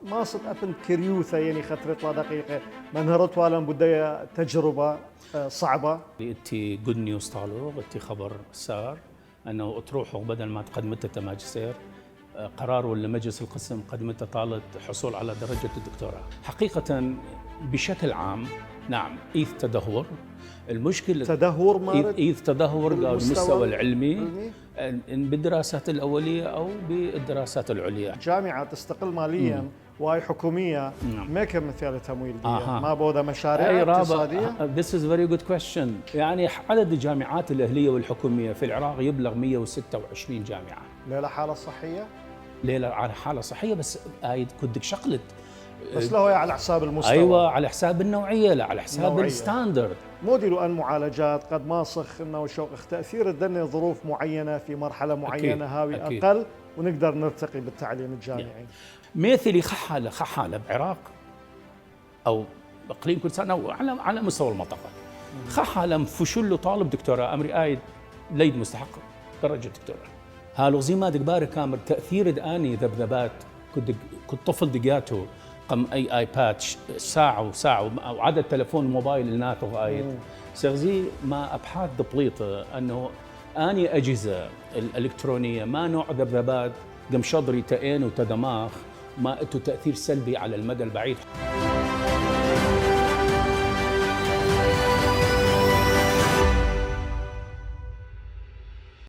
ماصد أبن كريوثة يعني خطرت لا دقيقة منهرت والن بداية تجربة صعبة. إتي جود نيوز طالو إتي خبر سار أنه تروحوا بدل ما تقدمت ماجستير قرار ولا مجلس القسم قدمت طالت حصول على درجة الدكتوراه. حقيقة بشكل عام نعم إيث تدهور. المشكلة تدهور مارد إيث تدهور بالمستوى العلمي علمي بالدراسات الأولية أو بالدراسات العليا. جامعة تستقل ماليا وهي حكومية ما كان مثال تمويل ما بودا مشاريع اقتصادية. This is very good question. يعني عدد الجامعات الأهلية والحكومية في العراق يبلغ 126 جامعة. ليلة حالة صحية؟ ليلة على حالة صحية بس هاي كدك شقلت بس له على حساب المستوى. أيوة على حساب النوعية لا على حساب الستاندرد. موديل أن معالجات قد ما صخ إنه شوق تأثير الدنيا ظروف معينة في مرحلة معينة هاوي أقل ونقدر نرتقي بالتعليم الجامعي. مثلي خحالة بعراق أو إقليم كردستان أو على مستوى المنطقة. خحالة فشل طالب دكتوراه أمري آيد ليد مستحق درجة دكتوراه. هالو زي ما دقبار كامر تأثير داني ذبذبات كنت طفل دقياته قم أي آيباد ساعة أو عدد تلفون موبايل الناتو غايد سغزي ما أبحاث دبليطة أنه أني أجهزة الإلكترونية ما نوع ذبذبات قم شضري تأين وتدماغ ما أتو تأثير سلبي على المدى البعيد.